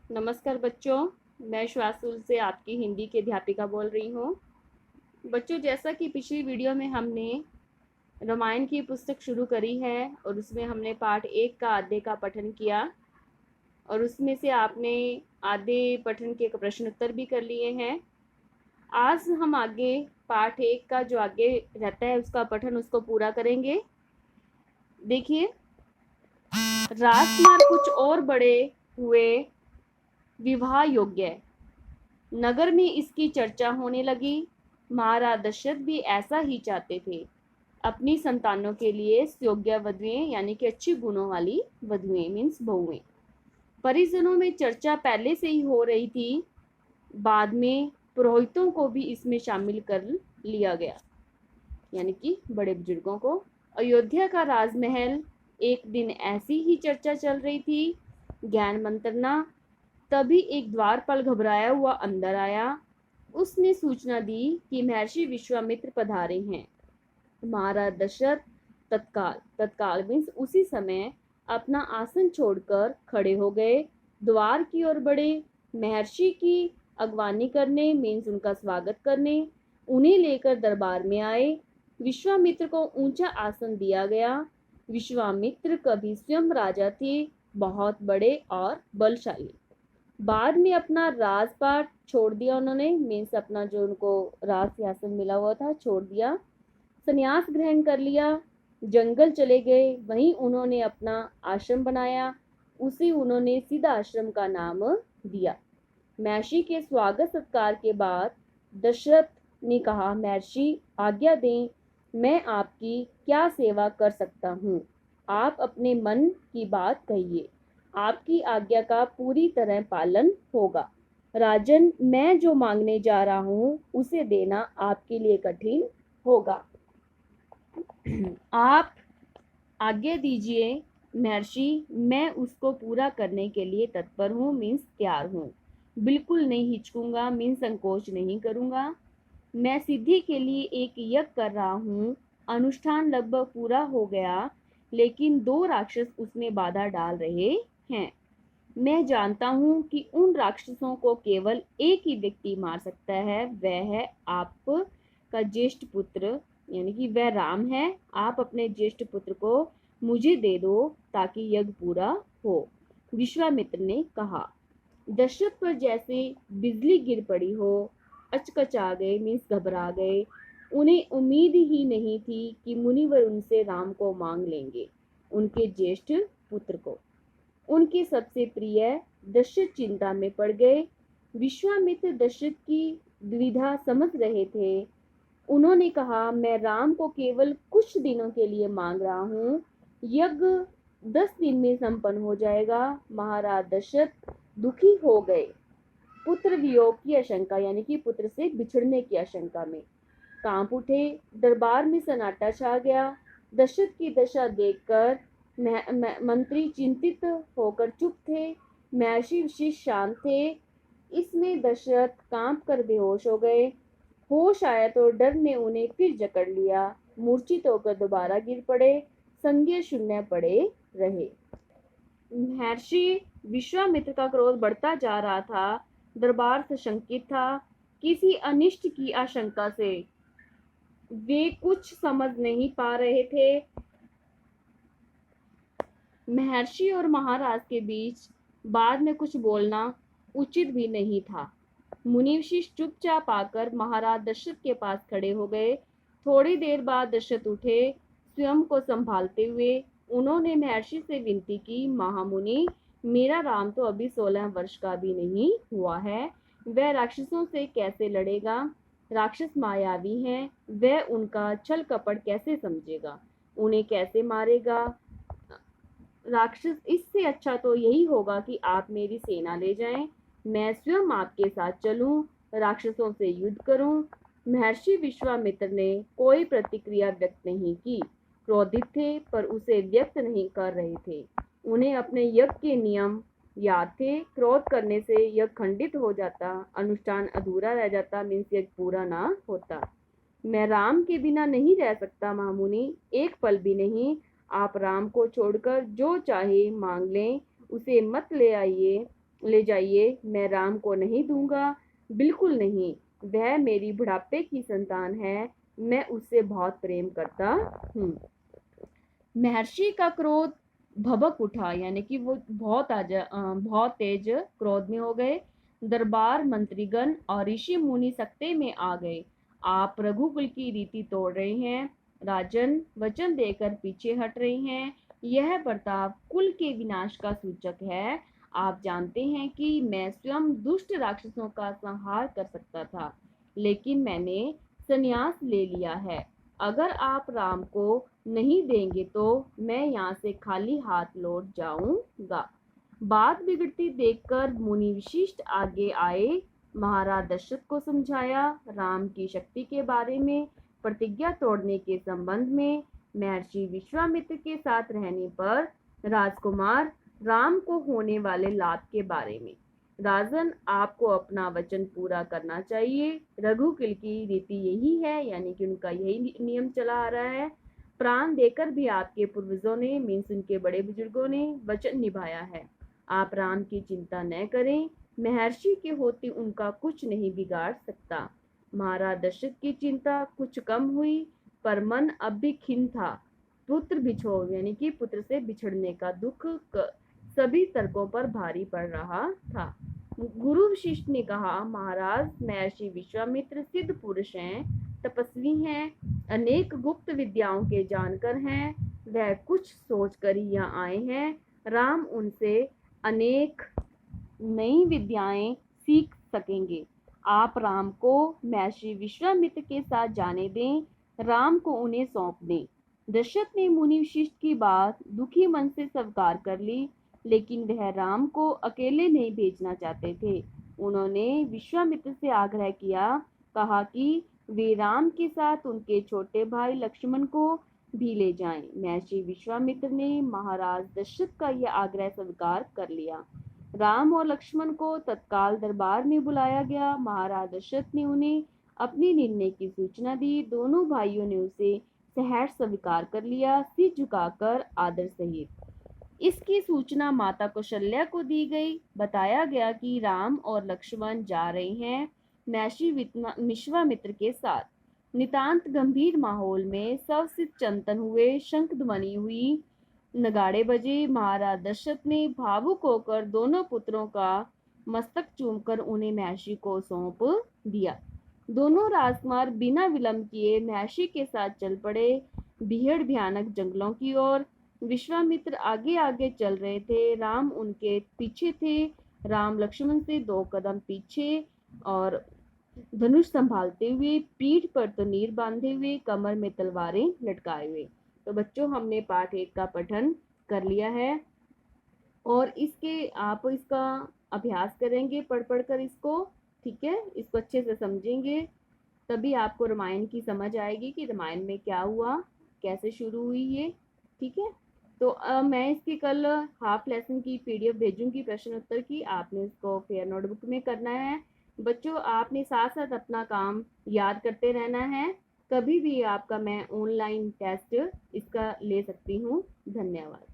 नमस्कार बच्चों, मैं श्वासुल से आपकी हिंदी की अध्यापिका बोल रही हूँ। बच्चों, जैसा कि पिछली वीडियो में हमने रामायण की पुस्तक शुरू करी है और उसमें हमने पाठ 1 का आधे का पठन किया और उसमें से आपने आधे पठन के प्रश्न उत्तर भी कर लिए हैं। आज हम आगे पाठ 1 का जो आगे रहता है उसका पठन उसको पूरा करेंगे। देखिए, राजकुमार कुछ और बड़े हुए विवाह योग्य है। नगर में इसकी चर्चा होने लगी। महाराज दशरथ भी ऐसा ही चाहते थे। अपनी संतानों के लिए योग्य वधुएं यानी कि अच्छी गुणों वाली वधुएं मीन्स बहुएं। परिजनों में चर्चा पहले से ही हो रही थी। बाद में पुरोहितों को भी इसमें शामिल कर लिया गया, यानी कि बड़े बुजुर्गों को। अयोध्या का राजमहल एक दिन ऐसी ही चर्चा चल रही थी। ज्ञान मंत्रना तभी एक द्वारपाल घबराया हुआ अंदर आया। उसने सूचना दी कि महर्षि विश्वामित्र पधारे हैं। महाराज दशरथ तत्काल मीन्स उसी समय अपना आसन छोड़कर खड़े हो गए। द्वार की ओर बढ़े। महर्षि की अगवानी करने मीन्स उनका स्वागत करने उन्हें लेकर दरबार में आए। विश्वामित्र को ऊंचा आसन दिया गया। विश्वामित्र कभी स्वयं राजा थे, बहुत बड़े और बलशाली। बाद में अपना राजपाट छोड़ दिया उन्होंने, मीन्स अपना जो उनको राज सिंहासन मिला हुआ था छोड़ दिया। संन्यास ग्रहण कर लिया। जंगल चले गए। वहीं उन्होंने अपना आश्रम बनाया। उसे उन्होंने सीधा आश्रम का नाम दिया। महर्षि के स्वागत सत्कार के बाद दशरथ ने कहा, महर्षि आज्ञा दें, मैं आपकी क्या सेवा कर सकता हूँ। आप अपने मन की बात कहिए, आपकी आज्ञा का पूरी तरह पालन होगा। राजन, मैं जो मांगने जा रहा हूँ उसे देना आपके लिए कठिन होगा। आप आज्ञा दीजिए महर्षि, मैं उसको पूरा करने के लिए तत्पर हूँ मीन्स तैयार हूँ। बिल्कुल नहीं हिचकूंगा मीन्स संकोच नहीं करूँगा। मैं सिद्धि के लिए एक यज्ञ कर रहा हूँ। अनुष्ठान लगभग पूरा हो गया, लेकिन 2 राक्षस उसमें बाधा डाल रहे हैं। मैं जानता हूँ कि उन राक्षसों को केवल एक ही व्यक्ति मार सकता है, वह है आपका ज्येष्ठ पुत्र यानी कि वह राम है। आप अपने ज्येष्ठ पुत्र को मुझे दे दो ताकि यज्ञ पूरा हो। विश्वामित्र ने कहा। दशरथ पर जैसे बिजली गिर पड़ी हो, अचकचा गए मीन्स घबरा गए। उन्हें उम्मीद ही नहीं थी कि मुनिवर उनसे राम को मांग लेंगे, उनके ज्येष्ठ पुत्र को, उनके सबसे प्रिय। दशरथ चिंता में पड़ गए। विश्वामित्र दशरथ की दुविधा समझ रहे थे। उन्होंने कहा, मैं राम को केवल कुछ दिनों के लिए मांग रहा हूँ। यज्ञ 10 दिन में संपन्न हो जाएगा। महाराज दशरथ दुखी हो गए। पुत्र वियोग की आशंका यानी कि पुत्र से बिछड़ने की आशंका में कांप उठे। दरबार में सन्नाटा छा गया। दशरथ की दशा देखकर मंत्री चिंतित होकर चुप थे। महर्षि विशिष्ट शांत थे। इसमें दशरथ कांप कर बेहोश हो गए। होश आया तो डर ने उन्हें फिर जकड़ लिया। मूर्छित होकर दोबारा गिर पड़े। संज्ञा शून्य पड़े रहे। महर्षि विश्वामित्र का क्रोध बढ़ता जा रहा था। दरबार सशंकित था। किसी अनिष्ट की आशंका से वे कुछ समझ नहीं पा रहे थे। महर्षि और महाराज के बीच बाद में कुछ बोलना उचित भी नहीं था। मुनिवशिष्ठ चुपचाप आकर महाराज दशरथ के पास खड़े हो गए। थोड़ी देर बाद दशरथ उठे। स्वयं को संभालते हुए उन्होंने महर्षि से विनती की, महामुनि, मेरा राम तो अभी 16 वर्ष का भी नहीं हुआ है। वह राक्षसों से कैसे लड़ेगा। राक्षस मायावी हैं। वह उनका छल कपट कैसे समझेगा, उन्हें कैसे मारेगा। राक्षस, इससे अच्छा तो यही होगा कि आप मेरी सेना ले जाएं, मैं स्वयं आपके साथ चलूं, राक्षसों से युद्ध करूं। महर्षि विश्वामित्र ने कोई प्रतिक्रिया व्यक्त नहीं की। क्रोधित थे पर उसे व्यक्त नहीं कर रहे थे। उन्हें अपने यज्ञ के नियम याद थे। क्रोध करने से यज्ञ खंडित हो जाता, अनुष्ठान अधूरा रह जाता मीन्स यज्ञ पूरा ना होता। मैं राम के बिना नहीं रह सकता महामुनि, एक पल भी नहीं। आप राम को छोड़कर जो चाहे मांग लें, उसे मत ले आइए। ले जाइए, मैं राम को नहीं दूंगा। बिल्कुल नहीं, वह मेरी बुढ़ापे की संतान है, मैं उससे बहुत प्रेम करता हूँ। महर्षि का क्रोध भभक उठा, यानी कि वो बहुत तेज क्रोध में हो गए। दरबार मंत्रीगण और ऋषि मुनि सकते में आ गए। आप रघुकुल की रीति तोड़ रहे हैं, राजन वचन देकर पीछे हट रहे हैं। यह बर्ताव कुल के विनाश का सूचक है। आप जानते हैं कि मैं स्वयं दुष्ट राक्षसों का संहार कर सकता था, लेकिन मैंने संन्यास ले लिया है। अगर आप राम को नहीं देंगे तो मैं यहाँ से खाली हाथ लौट जाऊंगा। बात बिगड़ती देखकर मुनि विशिष्ट आगे आए, महाराज दशरथ को समझाया। राम की शक्ति के बारे में, प्रतिज्ञा तोड़ने के संबंध में, महर्षि विश्वामित्र के साथ रहने पर, राजकुमार राम को होने वाले लाभ के बारे में। राजन, आपको अपना वचन पूरा करना चाहिए। रघुकुल की रीति यही है, यानी कि उनका यही नियम चला आ रहा है। प्राण देकर भी आपके पूर्वजों ने, मीन्स उनके बड़े बुजुर्गों ने वचन निभाया है। आप राम की चिंता न करें, महर्षि के होते उनका कुछ नहीं बिगाड़ सकता। महाराज दशरथ की चिंता कुछ कम हुई, पर मन अब भी खिन्न था। पुत्र बिछोड़, यानी कि पुत्र से बिछड़ने का दुख सभी तर्कों पर भारी पड़ रहा था। गुरु वशिष्ठ ने कहा, महाराज, महर्षि विश्वामित्र सिद्ध पुरुष हैं, तपस्वी हैं, अनेक गुप्त विद्याओं के जानकर हैं। वह कुछ सोचकर ही यहाँ आए हैं। राम उनसे अनेक नई विद्याएं सीख सकेंगे। आप राम को महर्षि विश्वामित्र के साथ जाने दें, राम को उन्हें सौंप दें। दशरथ ने मुनि वशिष्ठ की बात दुखी मन से स्वीकार कर ली, लेकिन वह राम को अकेले नहीं भेजना चाहते थे। उन्होंने विश्वामित्र से आग्रह किया, कहा कि वे राम के साथ उनके छोटे भाई लक्ष्मण को भी ले जाएं। महर्षि विश्वामित्र ने महाराज दशरथ का यह आग्रह स्वीकार कर लिया। राम और लक्ष्मण को तत्काल दरबार में बुलाया गया। महाराज दशरथ ने उन्हें अपने निर्णय की सूचना दी। दोनों भाइयों ने उसे सहर्ष स्वीकार कर लिया, सिर झुकाकर आदर सहित। इसकी सूचना माता कौशल्या को दी गई। बताया गया कि राम और लक्ष्मण जा रहे हैं महर्षि विश्वामित्र के साथ। नितांत गंभीर माहौल में सब सिर चंतन हुए, शंख ध्वनि हुई, नगाड़े बजे। महाराज दशरथ ने भावुक होकर दोनों पुत्रों का मस्तक चूमकर उन्हें महर्षि को सौंप दिया। दोनों राजकुमार बिना विलंब किए महर्षि के साथ चल पड़े, भीड़ भयानक जंगलों की ओर। विश्वामित्र आगे आगे चल रहे थे, राम उनके पीछे थे। राम लक्ष्मण से 2 कदम पीछे और धनुष संभालते हुए, पीठ पर तनीर बांधे हुए, कमर में तलवारें लटकाए हुए। तो बच्चों, हमने पाठ 1 का पठन कर लिया है और आप इसका अभ्यास करेंगे पढ़ पढ़ कर इसको, ठीक है। इसको अच्छे से समझेंगे, तभी आपको रामायण की समझ आएगी कि रामायण में क्या हुआ, कैसे शुरू हुई ये, ठीक है। तो मैं इसकी कल हाफ लेसन की पीडीएफ भेजूंगी प्रश्न उत्तर की। आपने इसको फेयर नोटबुक में करना है। बच्चों, आपने साथ साथ अपना काम याद करते रहना है। कभी भी आपका मैं ऑनलाइन टेस्ट इसका ले सकती हूँ। धन्यवाद।